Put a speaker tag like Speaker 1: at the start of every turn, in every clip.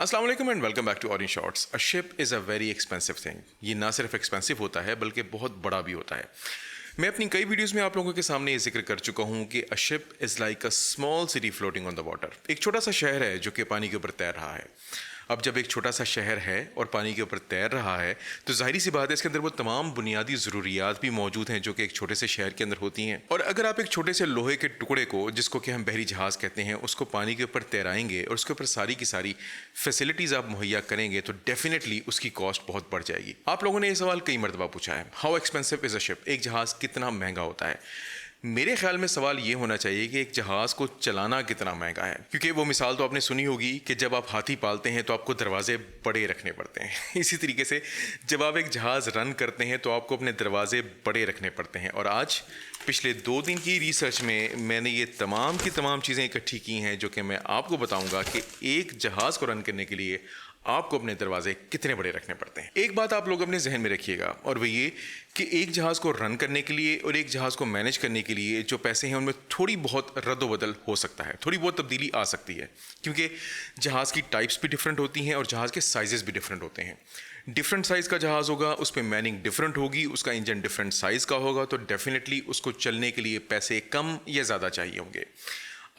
Speaker 1: अस्सलाम वालेकुम and welcome back to Orange Shorts. A ship is a very expensive thing. ये ना सिर्फ एक्सपेंसिव होता है बल्कि बहुत बड़ा भी होता है। मैं अपनी कई वीडियोस में आप लोगों के सामने ये जिक्र कर चुका हूँ कि अ ship is like a small city floating on the water. एक छोटा सा शहर है जो कि पानी के ऊपर तैर रहा है। अब जब एक छोटा सा शहर है और पानी के ऊपर तैर रहा है तो जाहिर सी बात है इसके अंदर वो तमाम बुनियादी ज़रूरियात भी मौजूद हैं जो कि एक छोटे से शहर के अंदर होती हैं। और अगर आप एक छोटे से लोहे के टुकड़े को, जिसको कि हम बहरी जहाज़ कहते हैं, उसको पानी के ऊपर तैराएंगे और उसके ऊपर सारी की सारी फैसिलिटीज़ आप मुहैया करेंगे तो डेफिनेटली उसकी कॉस्ट बहुत बढ़ जाएगी। आप लोगों ने ये सवाल कई मरतबा पूछा है, how expensive is a ship? एक जहाज़ कितना महंगा होता है? मेरे ख्याल में सवाल ये होना चाहिए कि एक जहाज़ को चलाना कितना महंगा है, क्योंकि वो मिसाल तो आपने सुनी होगी कि जब आप हाथी पालते हैं तो आपको दरवाजे बड़े रखने पड़ते हैं। इसी तरीके से जब आप एक जहाज़ रन करते हैं तो आपको अपने दरवाजे बड़े रखने पड़ते हैं। और आज पिछले 2 दिन की रिसर्च में मैंने ये तमाम की तमाम चीज़ें इकट्ठी की हैं जो कि मैं आपको बताऊंगा कि एक जहाज़ को रन करने के लिए आपको अपने दरवाजे कितने बड़े रखने पड़ते हैं। एक बात आप लोग अपने जहन में रखिएगा और वो ये कि एक जहाज़ को रन करने के लिए और एक जहाज़ को मैनेज करने के लिए जो पैसे हैं उनमें थोड़ी बहुत रद्द-बदल हो सकता है, थोड़ी बहुत तब्दीली आ सकती है, क्योंकि जहाज़ की टाइप्स भी डिफरेंट होती हैं और जहाज़ के साइजेस भी डिफरेंट होते हैं। डिफरेंट साइज़ का जहाज़ होगा, उस पर मैनिंग डिफरेंट होगी, उसका इंजन डिफरेंट साइज़ का होगा, तो डेफिनेटली उसको चलने के लिए पैसे कम या ज़्यादा चाहिए होंगे।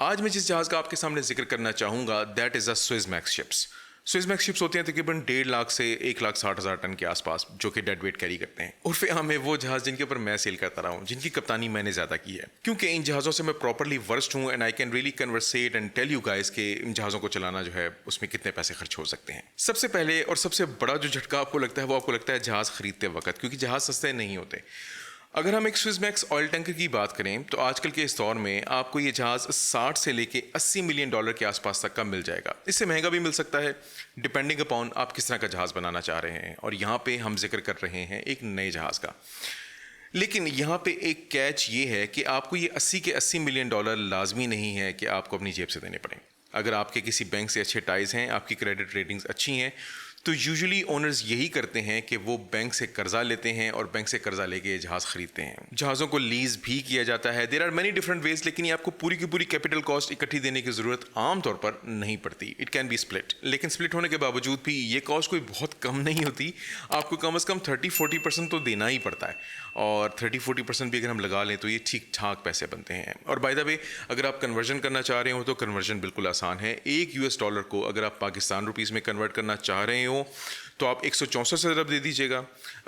Speaker 1: आज मैं जिस जहाज़ का आपके सामने जिक्र करना चाहूँगा that is a suezmax ships. Suezmax ships होती हैं तकरीबन 1.5 लाख से 1,60,000 टन के आसपास, जो कि डेड वेट कैरी करते हैं। उर्फ़े आम में वो जहाज़ जिनके ऊपर मैं सेल करता रहा हूँ, जिनकी कप्तानी मैंने ज़्यादा की है, क्योंकि इन जहाज़ों से मैं प्रॉपरली वर्स्ड हूँ and I can really conversate and tell you guys कि इन जहाज़ों को चलाना जो है उसमें कितने पैसे खर्च हो सकते हैं। सबसे पहले और सबसे बड़ा जो झटका आपको लगता है वो आपको लगता है जहाज़ खरीदते वक्त, क्योंकि जहाज़ सस्ते नहीं होते। अगर हम एक सुएज़मैक्स ऑयल टैंकर की बात करें तो आजकल के इस दौर में आपको ये जहाज़ 60 से लेके 80 मिलियन डॉलर के आसपास तक का मिल जाएगा। इससे महंगा भी मिल सकता है, डिपेंडिंग अपॉन आप किस तरह का जहाज़ बनाना चाह रहे हैं। और यहाँ पे हम जिक्र कर रहे हैं एक नए जहाज़ का। लेकिन यहाँ पे एक कैच ये है कि आपको ये 80 के 80 मिलियन डॉलर लाजमी नहीं है कि आपको अपनी जेब से देने पड़े। अगर आपके किसी बैंक से अच्छे टाइज हैं, आपकी क्रेडिट रेटिंग्स अच्छी हैं, तो यूजुअली ओनर्स यही करते हैं कि वो बैंक से कर्जा लेते हैं और बैंक से कर्जा लेके जहाज़ खरीदते हैं। जहाज़ों को लीज भी किया जाता है। There are many different ways, लेकिन ये आपको पूरी की पूरी कैपिटल कॉस्ट इकट्ठी देने की ज़रूरत आमतौर पर नहीं पड़ती। इट कैन बी स्प्लिट, लेकिन स्प्लिट होने के बावजूद भी ये कॉस्ट कोई बहुत कम नहीं होती। आपको कम से कम 30-40% तो देना ही पड़ता है, और 30-40% भी अगर हम लगा लें तो ये ठीक ठाक पैसे बनते हैं। और बाय द वे, अगर आप कन्वर्जन करना चाह रहे हो तो कन्वर्जन बिल्कुल आसान है। एक US डॉलर को अगर आप पाकिस्तान रुपीज़ में कन्वर्ट करना चाह रहे हो तो आप 164 अरब दे दीजिएगा।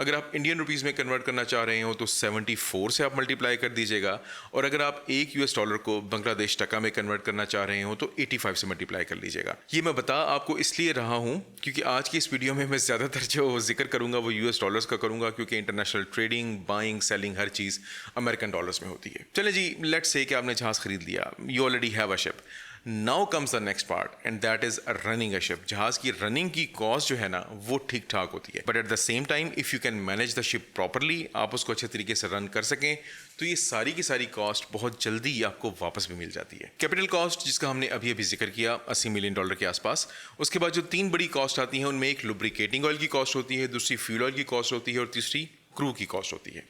Speaker 1: अगर आप इंडियन रुपीज़ में कन्वर्ट करना चाह रहे हो तो 74 से आप मल्टीप्लाई कर दीजिएगा। और अगर आप एक US डॉलर को बांग्लादेश टका में कन्वर्ट करना चाह रहे हो तो 85 से मल्टीप्लाई कर लीजिएगा। ये मैं बता आपको इसलिए रहा हूँ क्योंकि आज की इस वीडियो में मैं ज़्यादातर जो जिक्र करूँगा वो US डॉलर्स का करूँगा, क्योंकि इंटरनेशनल ट्रेडिंग, बाइंग, सेलिंग, हर चीज़ अमेरिकन डॉलर्स में होती है। चले जी, लेट्स से कि आपने जहाज़ खरीद लिया, you already have a ship. Now comes the next part and that is running a ship. जहाज की रनिंग की कॉस्ट जो है ना वो ठीक ठाक होती है, but at the same time if you can manage the ship properly, आप उसको अच्छे तरीके से रन कर सकें, तो ये सारी की सारी कॉस्ट बहुत जल्दी आपको वापस भी मिल जाती है। कैपिटल कॉस्ट जिसका हमने अभी अभी जिक्र किया 80 मिलियन डॉलर के आसपास। उसके बाद जो 3 बड़ी कॉस्ट आती हैं उनमें एक लुब्रिकेटिंग ऑयल की कॉस्ट होती है, दूसरी फ्यूल ऑयल की कॉस्ट होती है और तीसरी क्रू की कॉस्ट होती है।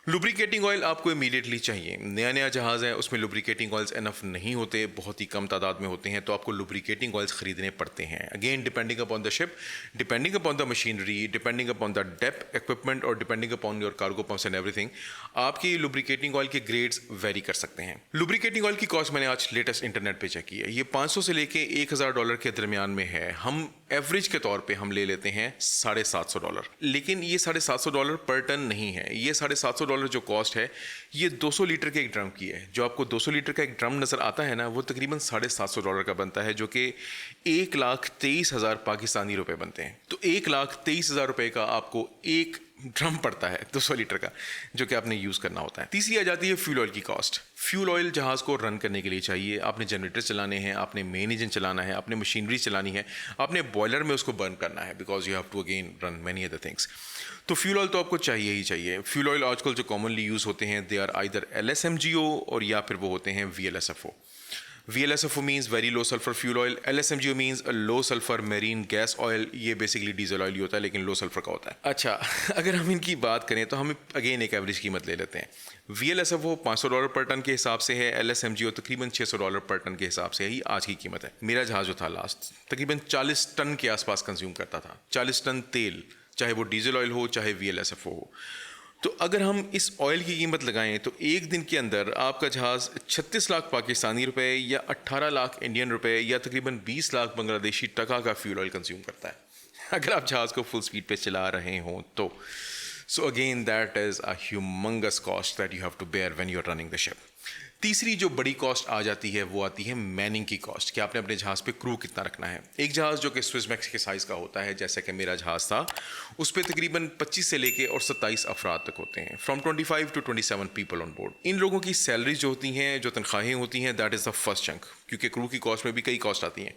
Speaker 1: लुब्रिकेटिंग ऑयल आपको इमीडिएटली चाहिए। नया नया जहाज़ है, उसमें लुब्रिकेटिंग ऑयल्स इनफ नहीं होते, बहुत ही कम तादाद में होते हैं, तो आपको लुब्रिकेटिंग ऑयल्स खरीदने पड़ते हैं। Again depending upon the ship, depending upon the machinery, depending upon the depth equipment और depending upon your cargo pumps and everything, आपकी लुब्रिकेटिंग ऑयल के ग्रेड्स वेरी कर सकते हैं। लुब्रिकेटिंग ऑयल की कॉस्ट मैंने आज लेटेस्ट इंटरनेट पे चेक की है, ये 500 से लेके 1,000 डॉलर के दरमियान में है। हम एवरेज के तौर पे हम ले लेते हैं $750, लेकिन ये $750 पर टन नहीं है। ये $750 जो कॉस्ट है ये 200 लीटर के एक ड्रम की है। जो आपको 200 लीटर का एक ड्रम नज़र आता है ना, वो तकरीबन $750 का बनता है, जो कि 1,23,000 पाकिस्तानी रुपए बनते हैं। तो 1,23,000 रुपए का आपको एक ड्रम पड़ता है 200 लीटर का, जो कि आपने यूज़ करना होता है। तीसरी आ जाती है फ्यूल ऑयल की कॉस्ट। फ्यूल ऑयल जहाज़ को रन करने के लिए चाहिए। आपने जनरेटर चलाने हैं, आपने मेन इंजन चलाना है, आपने मशीनरी चलानी है, आपने बॉयलर में उसको बर्न करना है, because you have to again run many other things. तो फ्यूल ऑयल तो आपको चाहिए ही चाहिए। फ्यूल ऑयल आजकल जो कॉमनली यूज़ होते हैं दे आर आइदर LSMGO और या फिर वो होते हैं VLSFO। VLSFO means very low sulphur fuel oil, LSMGO means low sulphur marine gas oil, ये बेसिकली डीजल ऑयल ही होता है लेकिन लो सल्फर का होता है। अच्छा, अगर हम इनकी बात करें तो हम अगेन एक एवरेज कीमत ले लेते हैं। VLSFO $500 पर टन के हिसाब से है, LSMGO तकरीबन $600 पर टन के हिसाब से ही आज की कीमत है। मेरा जहाज जो था लास्ट तकरीबन 40 टन के आसपास कंज्यूम करता था, 40 टन तेल, चाहे वो डीजल ऑयल हो चाहे VLSFO हो। तो अगर हम इस ऑयल की कीमत लगाएं तो एक दिन के अंदर आपका जहाज़ 36 लाख पाकिस्तानी रुपए या 18 लाख इंडियन रुपए या तकरीबन 20 लाख बांग्लादेशी टका का फ्यूल ऑयल कंज्यूम करता है, अगर आप जहाज़ को फुल स्पीड पे चला रहे हों तो। So again that is a humongous cost that you have to bear when you are running the ship. तीसरी जो बड़ी कॉस्ट आ जाती है वो आती है मैनिंग की कॉस्ट, कि आपने अपने जहाज़ पे क्रू कितना रखना है। एक जहाज़ जो कि स्विसमैक्स के साइज़ का होता है, जैसे कि मेरा जहाज़ था, उस पर तकरीबन 25 से लेके और 27 अफराद तक होते हैं, from 25 to 27 people on board. इन लोगों की सैलरी जो होती हैं, जो तनख्वाहें होती हैं, that is the first chunk, क्योंकि क्रू की कॉस्ट में भी कई कॉस्ट आती हैं।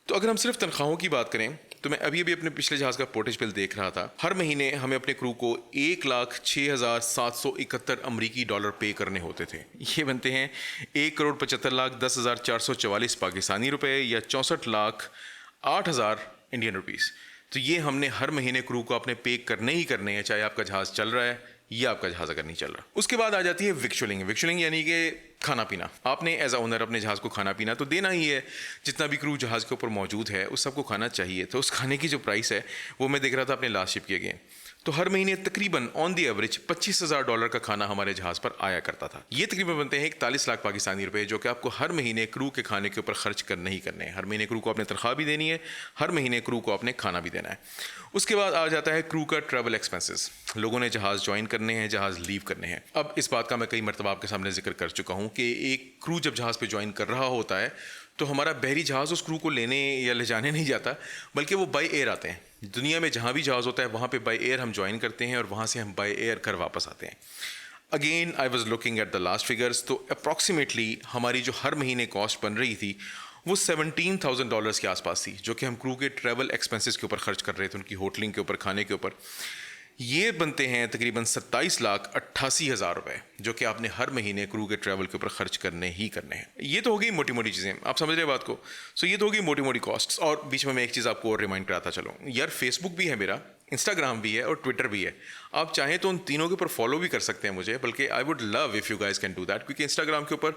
Speaker 1: तो अगर हम सिर्फ तनख्वाहों की बात करें तो मैं अभी अपने पिछले जहाज़ का पोर्टेज बिल देख रहा था। हर महीने हमें अपने क्रू को 1,06,771 अमरीकी डॉलर पे करने होते थे। ये बनते हैं 1,75,10,444 पाकिस्तानी रुपए या 64,08,000 इंडियन रुपीज़। तो ये हमने हर महीने क्रू को अपने पे करने ही करने हैं, चाहे आपका जहाज़ चल रहा है या आपका जहाज़ अगर नहीं चल रहा। उसके बाद आ जाती है विक्चुअलिंग। विक्चुअलिंग यानी कि खाना पीना। आपने एज अ ओनर अपने जहाज़ को खाना पीना तो देना ही है। जितना भी क्रू जहाज़ के ऊपर मौजूद है उस सबको खाना चाहिए। तो उस खाने की जो प्राइस है वो मैं देख रहा था अपने लास्ट शिप के अगेन, तो हर महीने तकरीबन ऑन दी एवरेज $25,000 का खाना हमारे जहाज़ पर आया करता था। ये तकरीबन बनते हैं 41 लाख पाकिस्तानी रुपए, जो कि आपको हर महीने क्रू के खाने के ऊपर खर्च करने ही करने हैं। हर महीने क्रू को आपने तनख्वाह भी देनी है, हर महीने क्रू को आपने खाना भी देना है। उसके बाद आ जाता है क्रू का ट्रैवल एक्सपेंसेस। लोगों ने जहाज़ ज्वाइन करने हैं, जहाज़ लीव करने हैं। अब इस बात का मैं कई मरतबा आपके सामने जिक्र कर चुका हूँ कि एक क्रू जब जहाज़ पे ज्वाइन कर रहा होता है तो हमारा बहरी जहाज़ उस क्रू को लेने या ले जाने नहीं जाता, बल्कि वो बाई एयर आते हैं। दुनिया में जहाँ भी जहाज़ होता है वहाँ पे बाई एयर हम ज्वाइन करते हैं और वहाँ से हम बाई एयर घर वापस आते हैं। Again I was looking at the last figures, तो अप्रॉक्सीमेटली हमारी जो हर महीने कॉस्ट बन रही थी वो $17,000 के आसपास थी, जो कि हम क्रू के ट्रैवल एक्सपेंसेस के ऊपर खर्च कर रहे थे, उनकी होटलिंग के ऊपर, खाने के ऊपर। ये बनते हैं तकरीबन 27,88,000 रुपए, जो कि आपने हर महीने क्रू के ट्रैवल के ऊपर खर्च करने ही करने हैं। ये तो हो गई मोटी मोटी चीज़ें, आप समझ रहे हैं बात को। सो ये तो हो गई मोटी मोटी कॉस्ट्स। और बीच में मैं एक चीज़ आपको और रिमाइंड कराता चलूँ यार, फेसबुक भी है मेरा, इंस्टाग्राम भी है और ट्विटर भी है। आप चाहें तो उन तीनों के ऊपर फॉलो भी कर सकते हैं मुझे, बल्कि I would love if you guys can do that, क्योंकि इंस्टाग्राम के ऊपर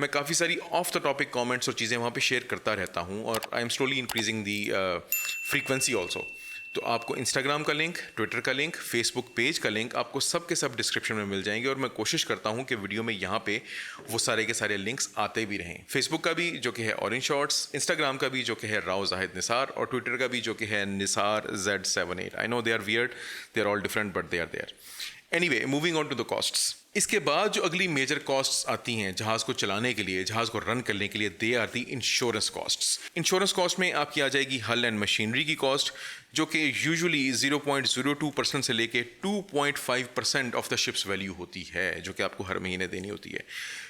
Speaker 1: मैं काफ़ी सारी ऑफ द टॉपिक कमेंट्स और चीज़ें वहाँ पे शेयर करता रहता हूँ और I am slowly increasing the frequency also. तो आपको इंस्टाग्राम का लिंक, ट्विटर का लिंक, फेसबुक पेज का लिंक आपको सब के सब डिस्क्रिप्शन में मिल जाएंगे और मैं कोशिश करता हूं कि वीडियो में यहाँ पे वो सारे के सारे लिंक्स आते भी रहें। फेसबुक का भी जो कि है ऑरेंज शॉर्ट्स, इंस्टाग्राम का भी जो कि है राव जाहिद निसार और ट्विटर का भी जो कि है Nisar Z78। I know they are weird, they are all different but they are there. Anyway, moving on to the costs. इसके बाद जो अगली मेजर कॉस्ट्स आती हैं जहाज़ को चलाने के लिए, जहाज़ को रन करने के लिए, they are the insurance costs. Insurance cost में आपकी आ जाएगी हल एंड मशीनरी की कॉस्ट, जो कि यूजुअली 0.02% से लेके 2.5% ऑफ द शिप्स वैल्यू होती है, जो कि आपको हर महीने देनी होती है।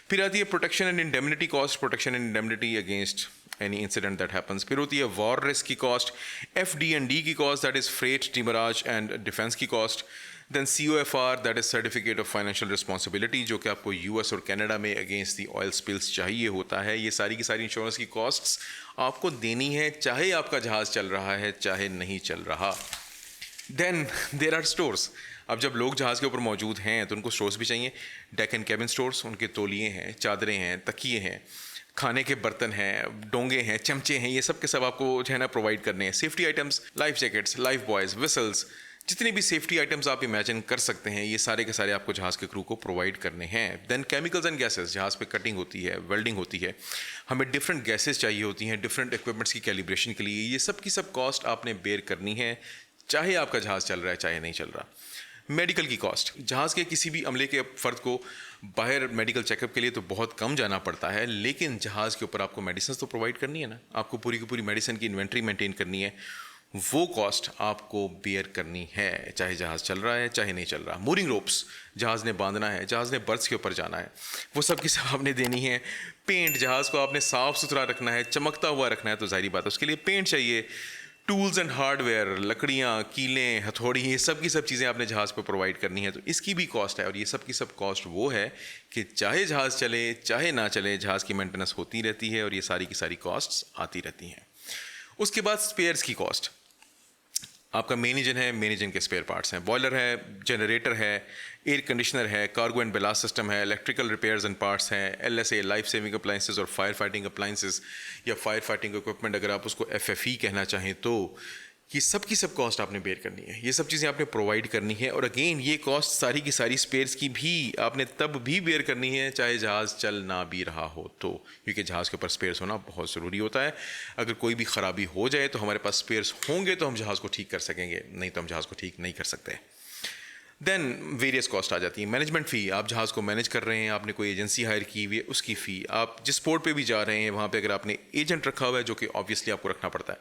Speaker 1: फिर आती है protection and indemnity cost, protection and indemnity against any incident that happens. फिर होती है वॉर रिस्क की कॉस्ट, FD&D की cost, that is freight, demurrage and defence की cost. Then COFR, that is certificate of financial responsibility, जो कि आपको US और कनाडा में अगेंस्ट दी ऑयल स्पिल्स चाहिए होता है। ये सारी की सारी इंश्योरेंस की कॉस्ट्स आपको देनी है, चाहे आपका जहाज़ चल रहा है चाहे नहीं चल रहा। Then there are stores. अब जब लोग जहाज़ के ऊपर मौजूद हैं तो उनको स्टोर्स भी चाहिए। डेक एंड कैबिन स्टोर्स, उनके तौलिए हैं, चादरें हैं, तकिए हैं, खाने के बर्तन हैं, डोंगे हैं, चमचे हैं, ये सब के सब आपको जो है ना प्रोवाइड करने हैं। Safety items, life jackets, life boys, whistles, जितने भी सेफ्टी आइटम्स आप इमेजिन कर सकते हैं, ये सारे के सारे आपको जहाज़ के क्रू को प्रोवाइड करने हैं। देन केमिकल्स एंड गैसेस, जहाज़ पे कटिंग होती है, वेल्डिंग होती है, हमें डिफरेंट गैसेस चाहिए होती हैं डिफरेंट इक्विपमेंट्स की कैलिब्रेशन के लिए। ये सब की सब कॉस्ट आपने बेयर करनी है, चाहे आपका जहाज़ चल रहा है चाहे नहीं चल रहा। मेडिकल की कॉस्ट, जहाज़ के किसी भी अमले के फ़र्द को बाहर मेडिकल चेकअप के लिए तो बहुत कम जाना पड़ता है, लेकिन जहाज़ के ऊपर आपको मेडिसिन तो प्रोवाइड करनी है ना, आपको पूरी की पूरी मेडिसिन की इन्वेंट्री मेंटेन करनी है, वो कॉस्ट आपको बेयर करनी है, चाहे जहाज़ चल रहा है चाहे नहीं चल रहा। मूरिंग रोप्स, जहाज़ ने बांधना है, जहाज़ ने बर्थ के ऊपर जाना है, वो सब की सब आपने देनी है। पेंट, जहाज़ को आपने साफ़ सुथरा रखना है, चमकता हुआ रखना है, तो ज़ाहिर बात है उसके लिए पेंट चाहिए। टूल्स एंड हार्डवेयर, लकड़ियाँ, कीलें, हथौड़ी, ये सब की सब चीज़ें आपने जहाज़ पे प्रोवाइड करनी है, तो इसकी भी कॉस्ट है। और ये सब की सब कॉस्ट वो है कि चाहे जहाज़ चले चाहे ना चले, जहाज़ की मेंटेनेंस होती रहती है और ये सारी की सारी कॉस्ट्स आती रहती हैं। उसके बाद स्पेयर्स की कॉस्ट। आपका मेन इंजन है, मेन इंजन के स्पेयर पार्ट्स हैं, बॉयलर है, जनरेटर है, एयर कंडीशनर है, कार्गो एंड बेलास्ट सिस्टम है, इलेक्ट्रिकल रिपेयर्स एंड पार्ट्स हैं, LSA लाइफ सेविंग अप्लाइंसेस और फायर फाइटिंग अप्लाइंसेस या फायर फाइटिंग इक्विपमेंट, अगर आप उसको FFE कहना चाहें तो ये सब की सब कॉस्ट आपने बेयर करनी है। ये सब चीज़ें आपने प्रोवाइड करनी है। और अगेन ये कॉस्ट सारी की सारी स्पेयर्स की भी आपने तब भी बेयर करनी है चाहे जहाज़ चल ना भी रहा हो तो, क्योंकि जहाज़ के ऊपर स्पेयर्स होना बहुत ज़रूरी होता है। अगर कोई भी ख़राबी हो जाए तो हमारे पास स्पेयर्स होंगे तो हम जहाज़ को ठीक कर सकेंगे, नहीं तो हम जहाज़ को ठीक नहीं कर सकते। देन वेरियस कॉस्ट आ जाती है। मैनेजमेंट फ़ी, आप जहाज़ को मैनेज कर रहे हैं, आपने कोई एजेंसी हायर की हुई है, उसकी फ़ी। आप जिस पोर्ट पे भी जा रहे हैं वहाँ पे अगर आपने एजेंट रखा हुआ है, जो कि ऑब्वियसली आपको रखना पड़ता है,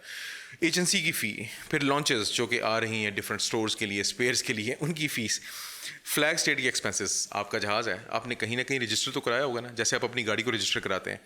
Speaker 1: एजेंसी की फ़ी। फिर लॉन्चेस जो कि आ रही हैं डिफरेंट स्टोर्स के लिए, स्पेयर्स के लिए, उनकी फ़ीस। फ्लैग स्टेट की एक्सपेंसेस। आपका जहाज़ है, आपने कहीं ना कहीं रजिस्टर तो कराया होगा ना, जैसे आप अपनी गाड़ी को रजिस्टर कराते हैं,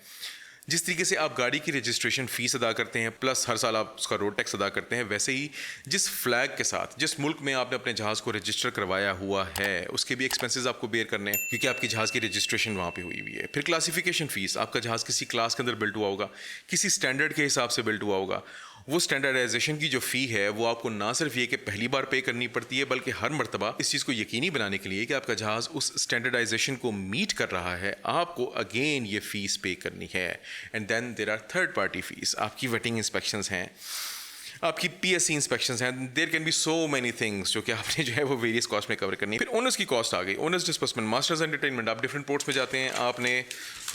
Speaker 1: जिस तरीके से आप गाड़ी की रजिस्ट्रेशन फ़ीस अदा करते हैं प्लस हर साल आप उसका रोड टैक्स अदा करते हैं, वैसे ही जिस फ्लैग के साथ, जिस मुल्क में आपने अपने जहाज़ को रजिस्टर करवाया हुआ है, उसके भी एक्सपेंसेस आपको बेयर करने हैं, क्योंकि आपकी जहाज़ की रजिस्ट्रेशन वहाँ पे हुई हुई है। फिर क्लासिफिकेशन फ़ीस, आपका जहाज़ किसी क्लास के अंदर बिल्ट हुआ होगा, किसी स्टैंडर्ड के हिसाब से बिल्ट हुआ होगा, वो स्टैंडर्डाइजेशन की जो फ़ी है वो आपको ना सिर्फ ये कि पहली बार पे करनी पड़ती है, बल्कि हर मरतबा इस चीज़ को यकीनी बनाने के लिए कि आपका जहाज़ उस स्टैंडर्डाइजेशन को मीट कर रहा है, आपको अगेन ये फ़ीस पे करनी है। And then there are third party fees. आपकी वेटिंग इंस्पेक्शंस हैं, आपकी PSC इंस्पेक्शंस हैं, there can be so many things जो कि आपने जो है वो वेरियस कॉस्ट में कवर करनी है। फिर ओनर्स की कॉस्ट आ गई, ओनर्स डिस्बर्समेंट, मास्टर्स एंटरटेनमेंट। आप डिफरेंट पोर्ट्स में जाते हैं, आपने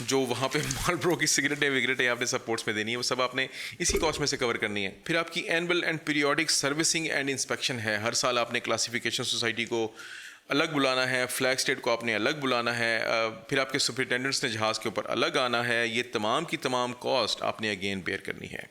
Speaker 1: जो वहाँ पे मालब्रो की सिगरेटें विगरेटें आपने सब पोर्ट्स में देनी है, वो सब आपने इसी कॉस्ट में से कवर करनी है। फिर आपकी annual and periodic servicing and inspection है। हर साल आपने क्लासिफिकेशन सोसाइटी को अलग बुलाना है, फ्लैग स्टेट को आपने अलग बुलाना है, फिर आपके सुपरिटेंडेंट्स ने जहाज़ के ऊपर अलग आना है। ये तमाम की तमाम कॉस्ट आपने अगेन बेयर करनी है।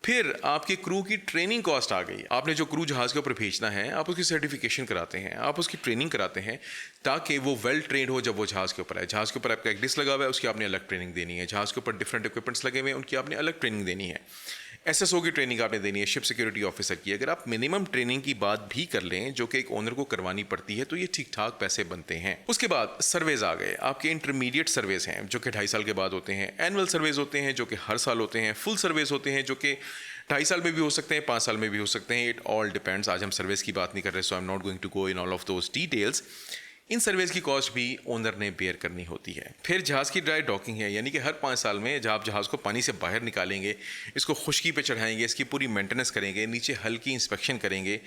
Speaker 1: फिर आपके क्रू की ट्रेनिंग कॉस्ट आ गई। आपने जो क्रू जहाज़ के ऊपर भेजना है, आप उसकी सर्टिफिकेशन कराते हैं, आप उसकी ट्रेनिंग कराते हैं ताकि वो वेल ट्रेंड हो जब वो जहाज़ के ऊपर आए। जहाज़ के ऊपर आपका एक डिस्क लगा हुआ है, उसकी आपने अलग ट्रेनिंग देनी है। जहाज़ के ऊपर डिफरेंट इक्विपमेंट्स लगे हुए हैं, उनकी आपने अलग ट्रेनिंग देनी है। SSO की ट्रेनिंग आपने देनी है, शिप सिक्योरिटी ऑफिसर की। अगर आप मिनिमम ट्रेनिंग की बात भी कर लें, जो कि एक ओनर को करवानी पड़ती है, तो ये ठीक ठाक पैसे बनते हैं। उसके बाद सर्वेज आ गए। आपके इंटरमीडिएट सर्वेज हैं जो कि 2.5 साल के बाद होते हैं, एनुअल सर्वेज होते हैं जो कि हर साल होते हैं, फुल सर्वेज होते हैं जो कि 2.5 साल में भी हो सकते हैं, 5 साल में भी हो सकते हैं। It all depends. आज हम सर्विस की बात नहीं कर रहे, so I am not going to go in all of those details. इन सर्विस की कॉस्ट भी ओनर ने बेयर करनी होती है। फिर जहाज़ की ड्राई डॉकिंग है, यानी कि हर 5 साल में जब आप जहाज़ को पानी से बाहर निकालेंगे, इसको खुश्की पे चढ़ाएंगे, इसकी पूरी मेंटेनेंस करेंगे, नीचे हल्की इंस्पेक्शन करेंगे,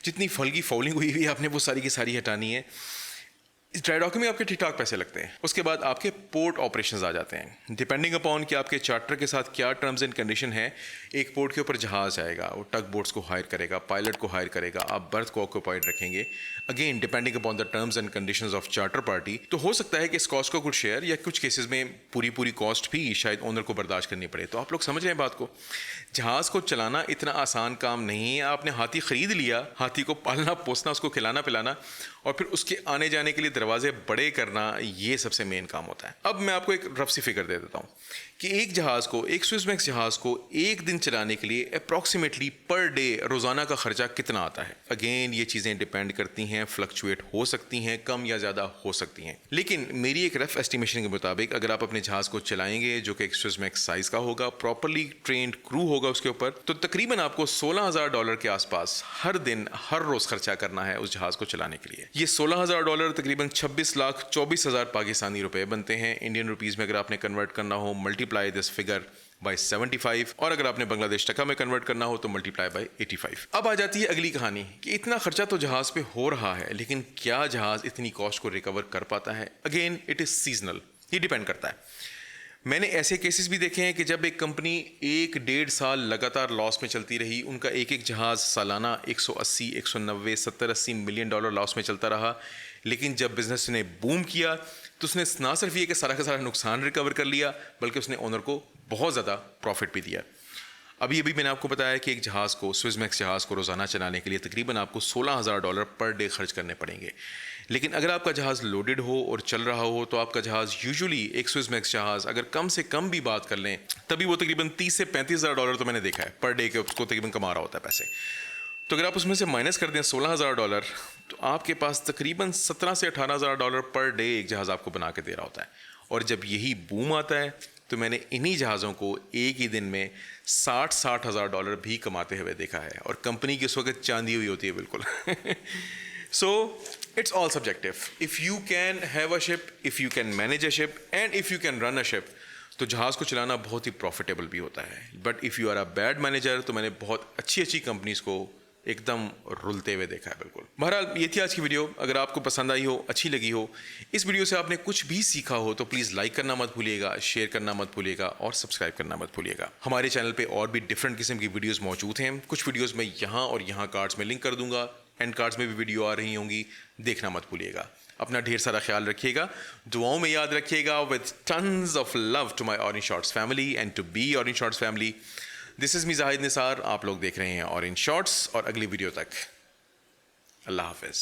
Speaker 1: जितनी हल्की फाउलिंग हुई हुई आपने वो सारी की सारी हटानी है। इस ड्राई डॉकिंग में आपके ठीक ठाक पैसे लगते हैं। उसके बाद आपके पोर्ट ऑपरेशंस आ जाते हैं। डिपेंडिंग अपॉन कि आपके चार्टर के साथ क्या टर्म्स एंड कंडीशन है, एक पोर्ट के ऊपर जहाज़ आएगा, वो टग बोट्स को हायर करेगा, पायलट को हायर करेगा, आप बर्थ को ऑक्यूपाइड रखेंगे। Again depending upon the terms and conditions of charter party. तो हो सकता है कि इस कॉस्ट को कुछ शेयर या कुछ केसेस में पूरी कॉस्ट भी शायद ओनर को बर्दाश्त करनी पड़े। तो आप लोग समझ रहे हैं बात को। जहाज़ को चलाना इतना आसान काम नहीं है। आपने हाथी ख़रीद लिया, हाथी को पालना पोसना, उसको खिलाना पिलाना और फिर उसके आने जाने के लिए दरवाजे बड़े करना, ये सबसे मेन काम होता है। अब मैं आपको एक रफ सी फिगर दे देता हूँ कि एक जहाज़ को, एक स्विसमैक्स जहाज़ को एक दिन चलाने के लिए अप्रॉक्सीमेटली पर डे रोज़ाना का खर्चा कितना आता है। अगेन ये चीज़ें डिपेंड करती हैं, फ्लक्चुएट हो सकती हैं, कम या ज़्यादा हो सकती हैं। लेकिन मेरी एक रफ एस्टिमेशन के मुताबिक अगर आप अपने जहाज़ को चलाएंगे जो कि एक स्विसमैक्स साइज़ का होगा, प्रॉपरली ट्रेंड क्रू होगा उसके ऊपर, तो तकरीबन आपको $16,000 के आसपास हर दिन हर रोज़ खर्चा करना है उस जहाज़ को चलाने के लिए। ये $16,000 तकरीबन 26,24,000 पाकिस्तानी रुपए बनते हैं। इंडियन रुपीज़ में अगर आपने कन्वर्ट करना हो, मल्टीप्लाई दिस फिगर बाय 75, और अगर आपने बांग्लादेश टका में कन्वर्ट करना हो तो मल्टीप्लाई बाय 85। अब आ जाती है अगली कहानी कि इतना खर्चा तो जहाज़ पे हो रहा है, लेकिन क्या जहाज़ इतनी कॉस्ट को रिकवर कर पाता है? अगेन इट इज़ सीजनल, ये डिपेंड करता है। मैंने ऐसे केसेस भी देखे हैं कि जब एक कंपनी 1-1.5 साल लगातार लॉस में चलती रही, उनका एक जहाज़ सालाना 180, 190, 70-80 मिलियन डॉलर लॉस में चलता रहा, लेकिन जब बिजनेस ने बूम किया तो उसने ना सिर्फ ये कि सारा का सारा नुकसान रिकवर कर लिया, बल्कि उसने ओनर को बहुत ज़्यादा प्रॉफिट भी दिया। अभी अभी मैंने आपको बताया कि एक जहाज़ को, स्विसमैक्स जहाज़ को रोज़ाना चलाने के लिए तकरीबन आपको $16,000 पर डे खर्च करने पड़ेंगे। लेकिन अगर आपका जहाज़ लोडेड हो और चल रहा हो तो आपका जहाज़ यूजुअली, एक स्विसमैक्स जहाज़ अगर कम से कम भी बात कर लें तभी वो तकरीबन $30,000 से $35,000 तो मैंने देखा है पर डे के उसको तकरीबन कमा रहा होता है पैसे। तो अगर आप उसमें से माइनस कर दें $16,000 तो आपके पास तकरीबन $17,000 से $18,000 पर डे एक जहाज़ आपको बना के दे रहा होता है। और जब यही बूम आता है तो मैंने इन्हीं जहाज़ों को एक ही दिन में $60,000 भी कमाते हुए देखा है और कंपनी की उस वक्त चांदी हुई होती है बिल्कुल। So it's all subjective. If you can have a ship, if you can manage a ship and if you can run a ship, तो जहाज़ को चलाना बहुत ही प्रॉफिटेबल भी होता है। But if you are a bad manager तो मैंने बहुत अच्छी अच्छी कंपनीज को एकदम रुलते हुए देखा है बिल्कुल। बहरहाल ये थी आज की वीडियो। अगर आपको पसंद आई हो, अच्छी लगी हो, इस वीडियो से आपने कुछ भी सीखा हो तो प्लीज़ लाइक करना मत भूलिएगा, शेयर करना मत भूलिएगा और सब्सक्राइब करना मत भूलिएगा। हमारे चैनल पे और भी डिफरेंट किस्म की वीडियोस मौजूद हैं। कुछ वीडियोस मैं यहाँ और यहाँ कार्ड्स में लिंक कर दूंगा, एंड कार्ड्स में भी वीडियो आ रही होंगी, देखना मत भूलिएगा। अपना ढेर सारा ख्याल रखिएगा, दुआओं में याद रखिएगा। With tons of love to my Orange Shorts family and to be Orange Shorts family. This is me Zahid Nisar. आप लोग देख रहे हैं ऑरेंज शॉर्ट्स और अगली वीडियो तक अल्लाह हाफिज़।